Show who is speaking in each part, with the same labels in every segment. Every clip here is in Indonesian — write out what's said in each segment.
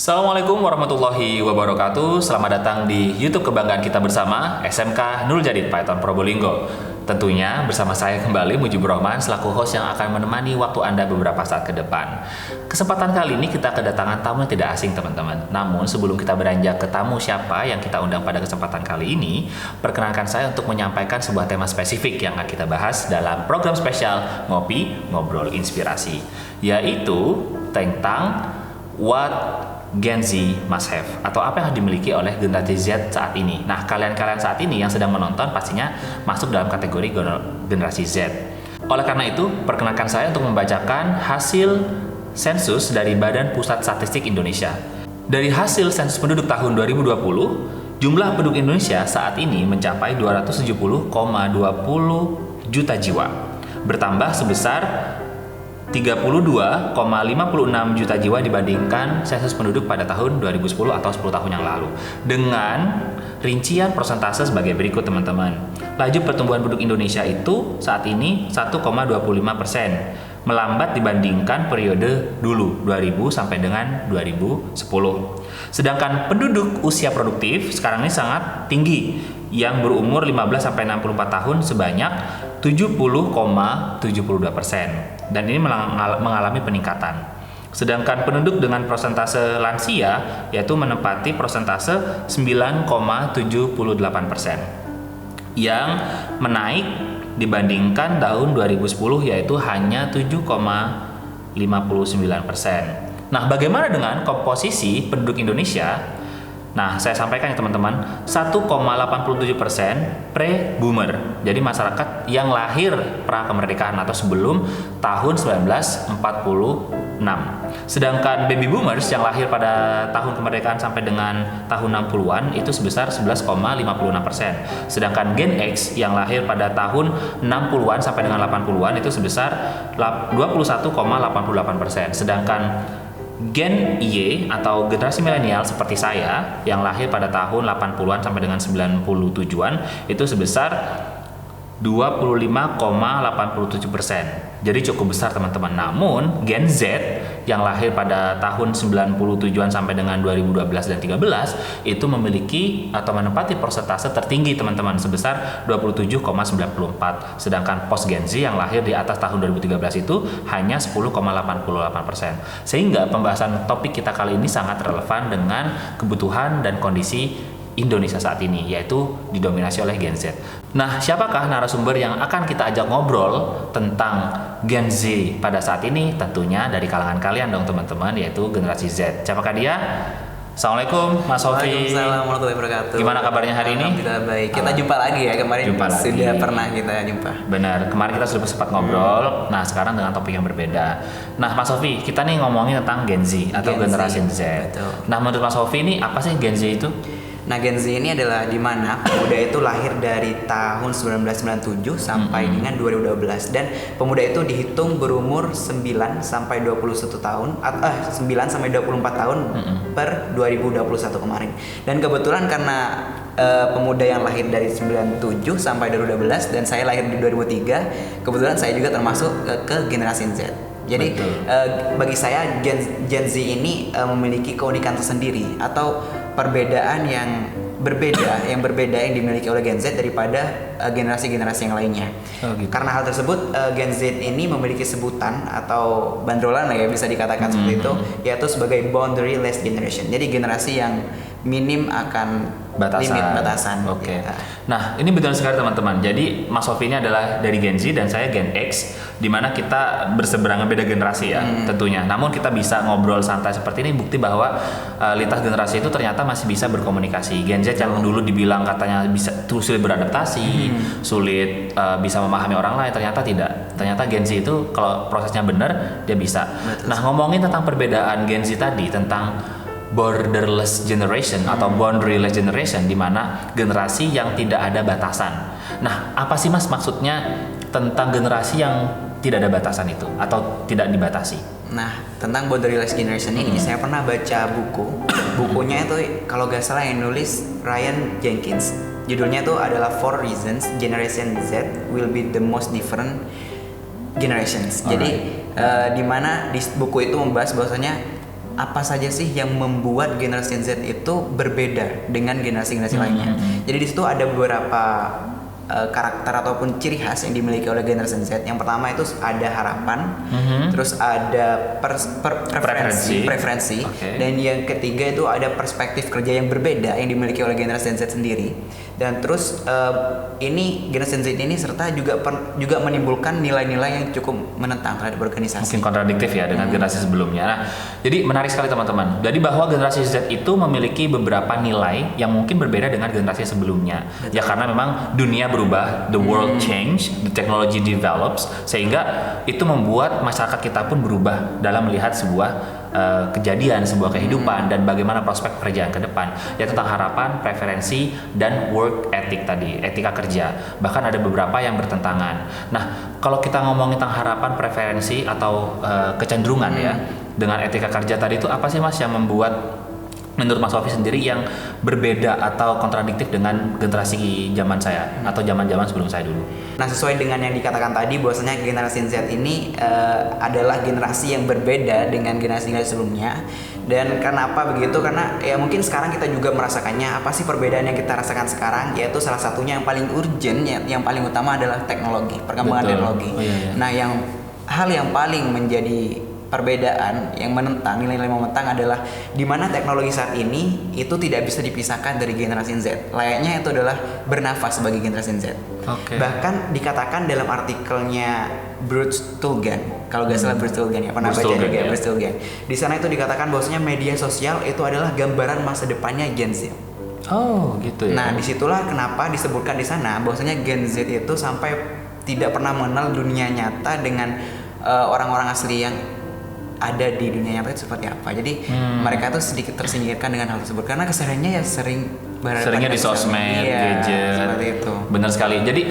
Speaker 1: Assalamualaikum warahmatullahi wabarakatuh. Selamat datang di YouTube kebanggaan kita bersama, SMK Nurul Jadid Python Probolinggo. Tentunya bersama saya kembali Mujibur Rahman selaku host yang akan menemani waktu Anda beberapa saat ke depan. Kesempatan kali ini kita kedatangan tamu yang tidak asing, teman-teman. Namun sebelum kita beranjak ke tamu siapa yang kita undang pada kesempatan kali ini, perkenankan saya untuk menyampaikan sebuah tema spesifik yang akan kita bahas dalam program spesial Ngopi Ngobrol Inspirasi, yaitu tentang What Gen Z must have, atau apa yang dimiliki oleh generasi Z saat ini. Nah, kalian-kalian saat ini yang sedang menonton pastinya masuk dalam kategori generasi Z. Oleh karena itu, perkenalkan saya untuk membacakan hasil sensus dari Badan Pusat Statistik Indonesia. Dari hasil sensus penduduk tahun 2020, jumlah penduduk Indonesia saat ini mencapai 270,20 juta jiwa, bertambah sebesar 32,56 juta jiwa dibandingkan sensus penduduk pada tahun 2010 atau 10 tahun yang lalu. Dengan rincian persentase sebagai berikut, teman-teman. Laju pertumbuhan penduduk Indonesia itu saat ini 1,25%, melambat dibandingkan periode dulu 2000 sampai dengan 2010. Sedangkan penduduk usia produktif sekarang ini sangat tinggi, yang berumur 15 sampai 64 tahun sebanyak 70,72%. Dan ini mengalami peningkatan. Sedangkan penduduk dengan persentase lansia yaitu menempati persentase 9,78%, yang menaik dibandingkan tahun 2010 yaitu hanya 7,59%. Nah, bagaimana dengan komposisi penduduk Indonesia? Nah, saya sampaikan ya teman-teman, 1,87% pre-boomer. Jadi masyarakat yang lahir pra-kemerdekaan atau sebelum tahun 1946. Sedangkan baby boomers yang lahir pada tahun kemerdekaan sampai dengan tahun 60-an itu sebesar 11,56%. Sedangkan Gen X yang lahir pada tahun 60-an sampai dengan 80-an itu sebesar 21,88%. Sedangkan Gen Y atau generasi milenial seperti saya yang lahir pada tahun 80-an sampai dengan 97-an itu sebesar 25,87%. Jadi cukup besar, teman-teman. Namun Gen Z yang lahir pada tahun 97-an sampai dengan 2012 dan 13 itu memiliki atau menempati persentase tertinggi, teman-teman, sebesar 27,94. Sedangkan post Gen Z yang lahir di atas tahun 2013 itu hanya 10,88%. Sehingga pembahasan topik kita kali ini sangat relevan dengan kebutuhan dan kondisi Indonesia saat ini, yaitu didominasi oleh Gen Z. Nah, siapakah narasumber yang akan kita ajak ngobrol tentang Gen Z pada saat ini? Tentunya dari kalangan kalian dong, teman-teman, yaitu generasi Z. Siapakah dia? Assalamualaikum, Mas Sofi.
Speaker 2: Waalaikumsalam warahmatullahi wabarakatuh.
Speaker 1: Gimana kabarnya hari ini?
Speaker 2: Alhamdulillah baik. Kita jumpa lagi ya, kemarin sudah pernah kita jumpa.
Speaker 1: Benar, kemarin kita sudah sempat ngobrol. Nah, sekarang dengan topik yang berbeda. Nah, Mas Sofi, kita nih ngomongin tentang Gen Z atau generasi Z.
Speaker 2: Betul.
Speaker 1: Nah, menurut Mas Sofi ini apa sih Gen Z itu?
Speaker 2: Nah, Gen Z ini adalah di mana pemuda itu lahir dari tahun 1997 sampai dengan 2012, dan pemuda itu dihitung berumur 9 sampai 21 tahun 9 sampai 24 tahun per 2021 kemarin. Dan kebetulan karena pemuda yang lahir dari 97 sampai 2012 dan saya lahir di 2003, kebetulan saya juga termasuk ke generasi Z. Jadi bagi saya Gen Z ini memiliki keunikan tersendiri atau perbedaan yang berbeda yang dimiliki oleh Gen Z daripada generasi-generasi yang lainnya. Gitu. Karena hal tersebut Gen Z ini memiliki sebutan atau bandrolan lah ya, bisa dikatakan seperti itu, yaitu sebagai boundaryless generation. Jadi generasi yang minim akan batasan.
Speaker 1: Oke. Ya. Nah, ini betul sekali, teman-teman. Jadi Mas Sofi ini adalah dari Gen Z dan saya Gen X, di mana kita berseberangan beda generasi ya, tentunya. Namun kita bisa ngobrol santai seperti ini, bukti bahwa lintas generasi itu ternyata masih bisa berkomunikasi. Gen Z yang dulu dibilang katanya bisa sulit beradaptasi, sulit bisa memahami orang lain, ternyata tidak. Ternyata Gen Z itu kalau prosesnya benar dia bisa. Betul. Nah, ngomongin tentang perbedaan Gen Z tadi, tentang borderless generation atau boundaryless generation, di mana generasi yang tidak ada batasan. Nah, apa sih Mas maksudnya tentang generasi yang tidak ada batasan itu atau tidak dibatasi?
Speaker 2: Nah, tentang boundaryless generation ini saya pernah baca bukunya itu kalau gak salah yang nulis Ryan Jenkins. Judulnya itu adalah 4 Reasons Generation Z Will Be the Most Different Generations. Jadi di mana di buku itu membahas bahwasanya apa saja sih yang membuat generasi Z itu berbeda dengan generasi-generasi lainnya. Jadi di situ ada beberapa karakter ataupun ciri khas yang dimiliki oleh generasi Z. Yang pertama itu ada harapan, terus ada preferensi,
Speaker 1: Okay.
Speaker 2: dan yang ketiga itu ada perspektif kerja yang berbeda yang dimiliki oleh generasi Z sendiri. Dan terus ini generasi Z ini serta juga menimbulkan nilai-nilai yang cukup menentang terhadap organisasi.
Speaker 1: Mungkin kontradiktif ya dengan generasi sebelumnya. Nah, jadi menarik sekali teman-teman. Jadi bahwa generasi Z itu memiliki beberapa nilai yang mungkin berbeda dengan generasi sebelumnya.
Speaker 2: Betul.
Speaker 1: Ya karena memang dunia berubah, the world change, the technology develops, sehingga itu membuat masyarakat kita pun berubah dalam melihat sebuah kejadian, sebuah kehidupan dan bagaimana prospek pekerjaan ke depan, yaitu tentang harapan, preferensi, dan work ethic tadi, etika kerja. Bahkan ada beberapa yang bertentangan. Nah, kalau kita ngomongin tentang harapan, preferensi atau kecenderungan ya, dengan etika kerja tadi itu apa sih Mas yang membuat menurut Mas Sofi sendiri yang berbeda atau kontradiktif dengan generasi zaman saya atau zaman-zaman sebelum saya dulu?
Speaker 2: Nah, sesuai dengan yang dikatakan tadi bahwasanya generasi Z ini adalah generasi yang berbeda dengan generasi-generasi sebelumnya. Dan kenapa begitu? Karena ya mungkin sekarang kita juga merasakannya. Apa sih perbedaan yang kita rasakan sekarang? Yaitu salah satunya yang paling urgent, yang paling utama adalah teknologi, perkembangan teknologi.
Speaker 1: Oh, iya.
Speaker 2: Nah, hal yang paling menjadi perbedaan yang menentang, nilai-nilai menentang adalah di mana teknologi saat ini itu tidak bisa dipisahkan dari generasi Z. Layaknya itu adalah bernafas bagi generasi Z.
Speaker 1: Okay.
Speaker 2: Bahkan dikatakan dalam artikelnya Bruce Tulgan, kalau nggak salah Bruce Tulgan ya, pernah baca juga ya. Bruce Tulgan. Di sana itu dikatakan bahwasanya media sosial itu adalah gambaran masa depannya Gen Z.
Speaker 1: Oh, gitu ya.
Speaker 2: Nah, disitulah kenapa disebutkan di sana bahwasanya Gen Z itu sampai tidak pernah mengenal dunia nyata dengan orang-orang asli yang ada di dunia nyata itu seperti apa. Jadi mereka tuh sedikit tersingkirkan dengan hal tersebut karena kesehariannya ya seringnya
Speaker 1: di sosmed, gadget.
Speaker 2: Seperti itu.
Speaker 1: Benar sekali. Jadi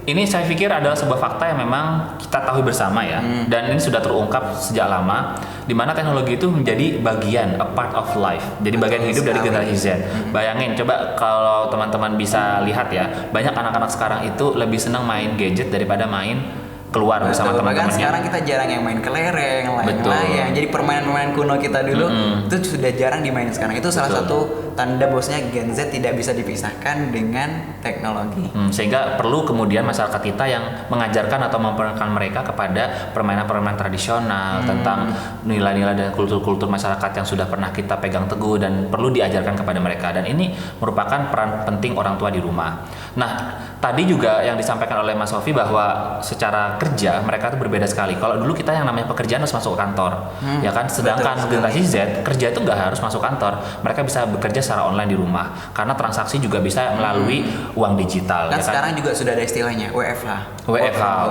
Speaker 1: ini saya pikir adalah sebuah fakta yang memang kita tahu bersama ya, dan ini sudah terungkap sejak lama, di mana teknologi itu menjadi bagian, a part of life, jadi bagian hidup dari generasi Z. Bayangin, coba kalau teman-teman bisa lihat ya, banyak anak-anak sekarang itu lebih senang main gadget daripada main keluar bersama teman-temannya.
Speaker 2: Bahkan sekarang kita jarang yang main kelereng, layang-layang. Jadi permainan-permainan kuno kita dulu itu sudah jarang dimainin sekarang. Itu salah satu tanda bahwasanya Gen Z tidak bisa dipisahkan dengan teknologi.
Speaker 1: Sehingga perlu kemudian masyarakat kita yang mengajarkan atau memperkenalkan mereka kepada permainan-permainan tradisional tentang nilai-nilai dan kultur-kultur masyarakat yang sudah pernah kita pegang teguh dan perlu diajarkan kepada mereka. Dan ini merupakan peran penting orang tua di rumah. Nah, tadi juga yang disampaikan oleh Mas Sofi bahwa secara kerja mereka tuh berbeda sekali. Kalau dulu kita yang namanya pekerjaan harus masuk kantor, ya kan. Sedangkan generasi Z kerja itu nggak harus masuk kantor. Mereka bisa bekerja secara online di rumah karena transaksi juga bisa melalui uang digital.
Speaker 2: Dan
Speaker 1: ya kan?
Speaker 2: sekarang juga sudah ada istilahnya WFH,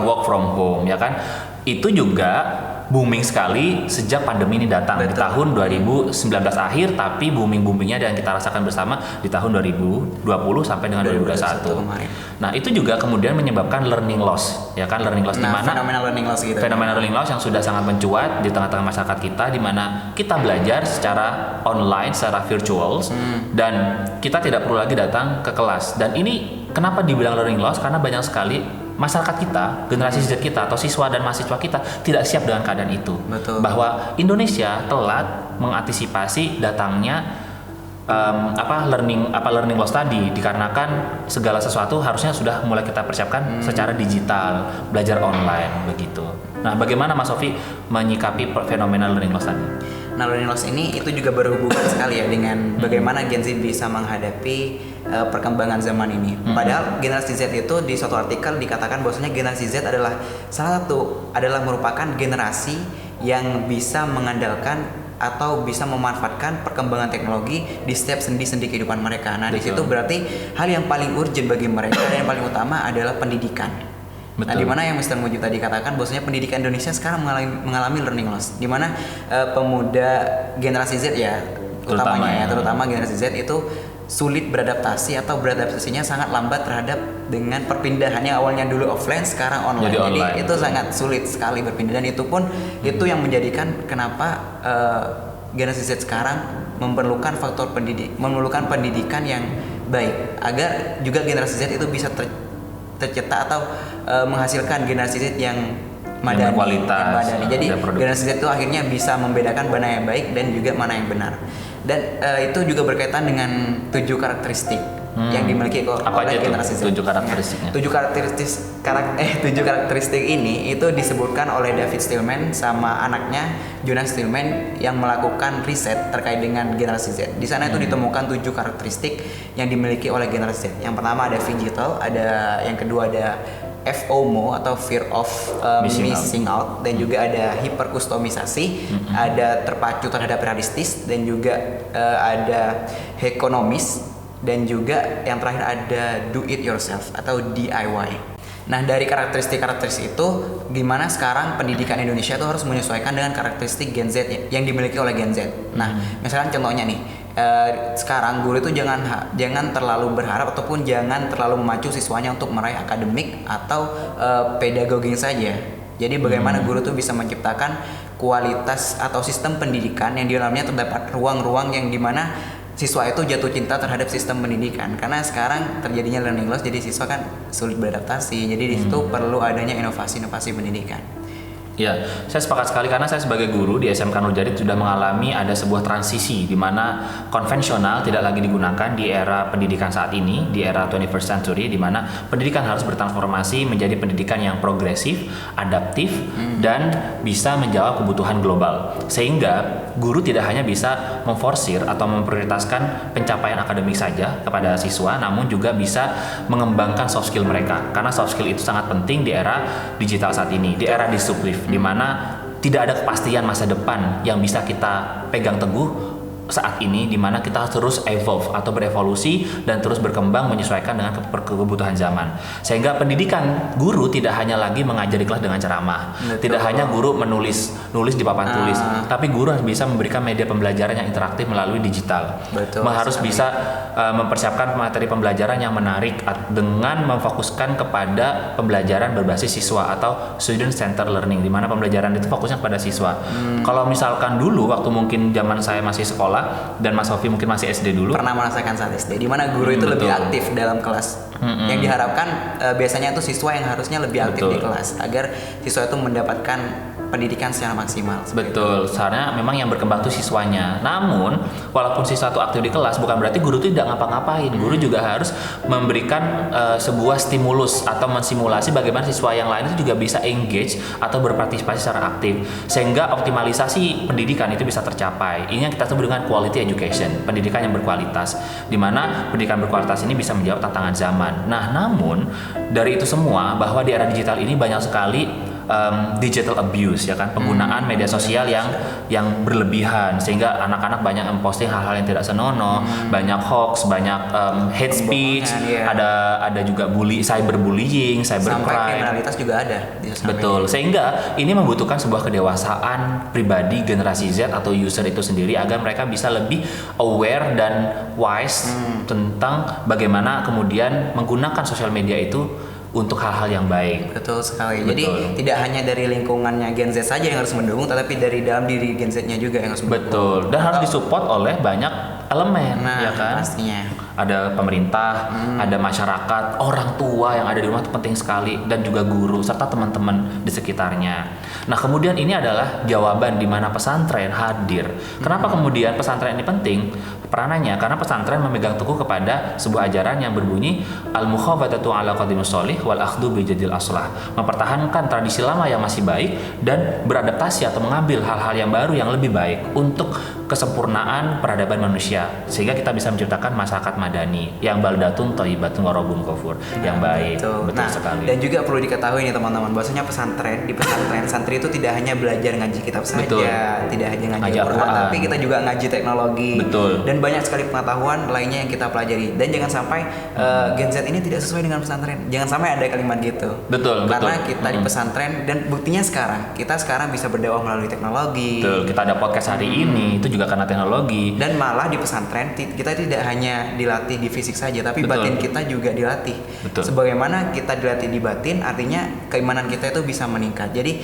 Speaker 1: work from home, ya kan. Itu juga booming sekali sejak pandemi ini datang. Betul. Di tahun 2019 akhir, tapi boomingnya dan kita rasakan bersama di tahun 2020 sampai dengan 2021. Nah, itu juga kemudian menyebabkan learning loss, ya kan, learning loss di mana
Speaker 2: fenomena learning loss gitu.
Speaker 1: Fenomena learning loss yang sudah sangat mencuat di tengah-tengah masyarakat kita, di mana kita belajar secara online, secara virtual, dan kita tidak perlu lagi datang ke kelas. Dan ini kenapa dibilang learning loss? Karena banyak sekali masyarakat kita, generasi Z kita atau siswa dan mahasiswa kita tidak siap dengan keadaan itu.
Speaker 2: Betul.
Speaker 1: Bahwa Indonesia telat mengantisipasi datangnya learning loss tadi, dikarenakan segala sesuatu harusnya sudah mulai kita persiapkan secara digital, belajar online begitu. Nah, bagaimana Mas Sofi menyikapi fenomena learning loss tadi?
Speaker 2: Nah, learning loss ini itu juga berhubungan sekali ya dengan bagaimana Gen Z bisa menghadapi perkembangan zaman ini. Padahal generasi Z itu di suatu artikel dikatakan bahwasanya generasi Z adalah merupakan generasi yang bisa mengandalkan atau bisa memanfaatkan perkembangan teknologi di setiap sendi-sendi kehidupan mereka. Nah, di situ berarti hal yang paling urgent bagi mereka dan yang paling utama adalah pendidikan. Betul. Nah, di mana yang Mr. Mujib tadi katakan bahwasanya pendidikan Indonesia sekarang mengalami learning loss, di mana pemuda generasi Z ya terutama generasi Z itu sulit beradaptasi atau beradaptasinya sangat lambat terhadap dengan perpindahannya awalnya dulu offline sekarang online. Jadi itu sangat sulit sekali berpindah, dan itu pun itu yang menjadikan kenapa generasi Z sekarang memerlukan pendidikan yang baik agar juga generasi Z itu bisa tercetak atau menghasilkan generasi Z yang madani,
Speaker 1: berkualitas,
Speaker 2: yang madani. Jadi
Speaker 1: dan produktif.
Speaker 2: generasi Z itu akhirnya bisa membedakan mana yang baik dan juga mana yang benar. Dan itu juga berkaitan dengan 7 karakteristik yang dimiliki
Speaker 1: Apa
Speaker 2: oleh
Speaker 1: aja tuh
Speaker 2: generasi Z.
Speaker 1: 7 karakteristiknya?
Speaker 2: 7 karakteristik ini itu disebutkan oleh David Stillman sama anaknya Jonas Stillman yang melakukan riset terkait dengan generasi Z. Di sana itu ditemukan 7 karakteristik yang dimiliki oleh generasi Z. Yang pertama ada digital, yang kedua ada FOMO atau fear of missing out, dan juga ada hiperkustomisasi, ada terpacu terhadap realistis, dan juga ada ekonomis, dan juga yang terakhir ada do it yourself atau DIY. Nah, dari karakteristik itu gimana sekarang pendidikan Indonesia itu harus menyesuaikan dengan karakteristik Gen Z yang dimiliki oleh Gen Z. Nah, misalkan contohnya nih, sekarang guru itu jangan terlalu berharap ataupun jangan terlalu memacu siswanya untuk meraih akademik atau pedagogi saja. Jadi bagaimana guru tuh bisa menciptakan kualitas atau sistem pendidikan yang di dalamnya terdapat ruang-ruang yang dimana siswa itu jatuh cinta terhadap sistem pendidikan, karena sekarang terjadinya learning loss, jadi siswa kan sulit beradaptasi. Jadi di situ perlu adanya inovasi-inovasi pendidikan.
Speaker 1: Ya, saya sepakat sekali karena saya sebagai guru di SMK Nur Jadid sudah mengalami ada sebuah transisi di mana konvensional tidak lagi digunakan di era pendidikan saat ini, di era 21st century, di mana pendidikan harus bertransformasi menjadi pendidikan yang progresif, adaptif, dan bisa menjawab kebutuhan global. Sehingga guru tidak hanya bisa memforsir atau memprioritaskan pencapaian akademik saja kepada siswa, namun juga bisa mengembangkan soft skill mereka. Karena soft skill itu sangat penting di era digital saat ini, di era disruptif, di mana tidak ada kepastian masa depan yang bisa kita pegang teguh saat ini, di mana kita harus terus evolve atau berevolusi dan terus berkembang menyesuaikan dengan kebutuhan zaman. Sehingga pendidikan guru tidak hanya lagi mengajar di kelas dengan ceramah, tidak hanya guru nulis di papan tulis, tapi guru harus bisa memberikan media pembelajaran yang interaktif melalui digital. Harus bisa mempersiapkan materi pembelajaran yang menarik dengan memfokuskan kepada pembelajaran berbasis siswa atau student centered learning, di mana pembelajaran itu fokusnya kepada siswa. Kalau misalkan dulu waktu mungkin zaman saya masih sekolah dan Mas Hofi mungkin masih SD dulu,
Speaker 2: pernah merasakan saat SD di mana guru itu lebih aktif dalam kelas. Yang diharapkan biasanya itu siswa yang harusnya lebih aktif di kelas agar siswa itu mendapatkan pendidikan secara maksimal.
Speaker 1: Betul, soalnya memang yang berkembang itu siswanya. Namun, walaupun siswa itu aktif di kelas, bukan berarti guru itu tidak ngapa-ngapain. Guru juga harus memberikan sebuah stimulus atau mensimulasi bagaimana siswa yang lain itu juga bisa engage atau berpartisipasi secara aktif, sehingga optimalisasi pendidikan itu bisa tercapai. Ini yang kita sebut dengan quality education, pendidikan yang berkualitas, di mana pendidikan berkualitas ini bisa menjawab tantangan zaman. Nah, namun dari itu semua, bahwa di era digital ini banyak sekali digital abuse, ya kan, penggunaan media sosial yang berlebihan, sehingga anak-anak banyak memposting hal-hal yang tidak senonoh, banyak hoax, banyak hate speech, ada juga cyberbullying, cybercrime,
Speaker 2: sampai kriminalitas juga ada di
Speaker 1: betul media. Sehingga ini membutuhkan sebuah kedewasaan pribadi generasi Z atau user itu sendiri agar mereka bisa lebih aware dan wise tentang bagaimana kemudian menggunakan sosial media itu untuk hal-hal yang baik.
Speaker 2: Betul sekali. Jadi tidak hanya dari lingkungannya Gen Z saja yang harus mendukung, tetapi dari dalam diri Gen Z-nya juga yang harus mendukung.
Speaker 1: Betul. Dan harus disupport oleh banyak elemen, ya kan?
Speaker 2: Pastinya.
Speaker 1: Ada pemerintah, ada masyarakat, orang tua yang ada di rumah itu penting sekali, dan juga guru serta teman-teman di sekitarnya. Nah, kemudian ini adalah jawaban di mana pesantren hadir. Kenapa kemudian pesantren ini penting? Peranannya karena pesantren memegang teguh kepada sebuah ajaran yang berbunyi al-mukhafadatu ala qadimus sholih wal akhdhu bi jadil aslah, mempertahankan tradisi lama yang masih baik dan beradaptasi atau mengambil hal-hal yang baru yang lebih baik untuk kesempurnaan peradaban manusia, sehingga kita bisa menciptakan masyarakat madani yang baldatun thayyibatun wa rabbun ghafur, yang baik. Betul sekali.
Speaker 2: Dan juga perlu diketahui nih teman-teman, bahwasanya di pesantren santri itu tidak hanya belajar ngaji kitab saja, tidak hanya ngaji Al-Quran, tapi kita juga ngaji teknologi. Dan banyak sekali pengetahuan lainnya yang kita pelajari. Dan jangan sampai Gen Z ini tidak sesuai dengan pesantren. Jangan sampai ada kalimat gitu. Karena kita di pesantren, dan buktinya kita sekarang bisa berdakwah melalui teknologi.
Speaker 1: Kita ada podcast hari ini itu juga karena teknologi.
Speaker 2: Dan malah di pesantren kita tidak hanya dilatih di fisik saja, tapi batin kita juga dilatih. Sebagaimana kita dilatih di batin, artinya keimanan kita itu bisa meningkat. Jadi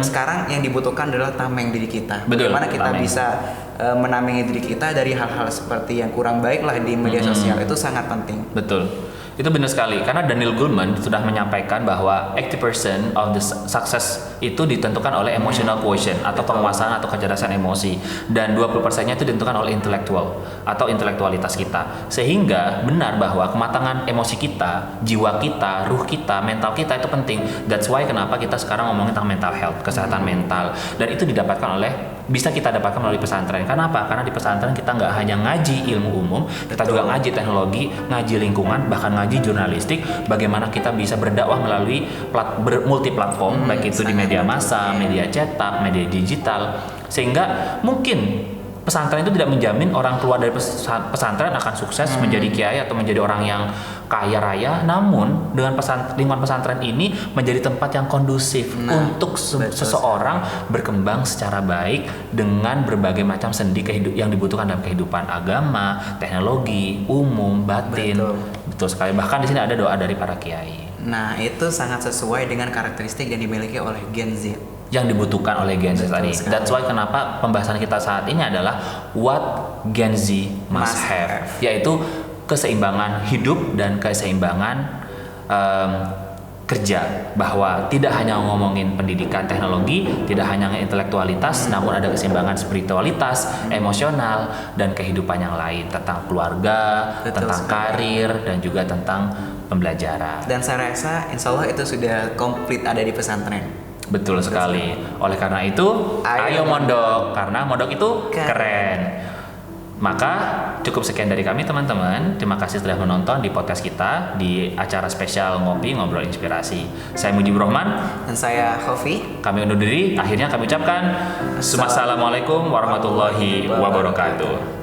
Speaker 2: sekarang yang dibutuhkan adalah tameng diri kita. Bagaimana kita bisa menamengi diri kita dari hal-hal seperti yang kurang baik lah di media sosial, itu sangat penting.
Speaker 1: Itu benar sekali, karena Daniel Goleman sudah menyampaikan bahwa 80% of the success itu ditentukan oleh emotional quotient atau penguasaan atau kecerdasan emosi, dan 20%-nya itu ditentukan oleh intelektual atau intelektualitas kita. Sehingga benar bahwa kematangan emosi kita, jiwa kita, ruh kita, mental kita itu penting. That's why kenapa kita sekarang ngomongin tentang mental health, kesehatan mental, dan itu bisa kita dapatkan melalui pesantren. Kenapa? Karena di pesantren kita nggak hanya ngaji ilmu umum, kita juga ngaji teknologi, ngaji lingkungan, bahkan ngaji jurnalistik, bagaimana kita bisa berdakwah melalui multi platform, baik itu di media massa, media cetak, media digital, sehingga mungkin pesantren itu tidak menjamin orang keluar dari pesantren akan sukses menjadi kiai atau menjadi orang yang kaya raya, namun dengan lingkungan pesantren ini menjadi tempat yang kondusif untuk seseorang berkembang secara baik dengan berbagai macam sendi yang dibutuhkan dalam kehidupan agama, teknologi, umum, batin. Betul sekali. Bahkan di sini ada doa dari para kiai.
Speaker 2: Nah, itu sangat sesuai dengan karakteristik yang dimiliki oleh Gen Z.
Speaker 1: Yang dibutuhkan oleh Gen Z tadi. That's why kenapa pembahasan kita saat ini adalah what Gen Z must have, yaitu keseimbangan hidup dan keseimbangan kerja, bahwa tidak hanya ngomongin pendidikan teknologi, tidak hanya intelektualitas, namun ada keseimbangan spiritualitas, emosional, dan kehidupan yang lain, tentang keluarga, tentang karir, dan juga tentang pembelajaran.
Speaker 2: Dan saya rasa insya Allah itu sudah komplit ada di pesantren.
Speaker 1: Betul sekali. Oleh karena itu, ayo mondok, karena mondok itu keren. Maka cukup sekian dari kami teman-teman. Terima kasih sudah menonton di podcast kita di acara spesial Ngopi Ngobrol Inspirasi. Saya Mujibur Rahman
Speaker 2: dan saya Khofi.
Speaker 1: Kami undur diri. Akhirnya kami ucapkan Assalamualaikum warahmatullahi wabarakatuh.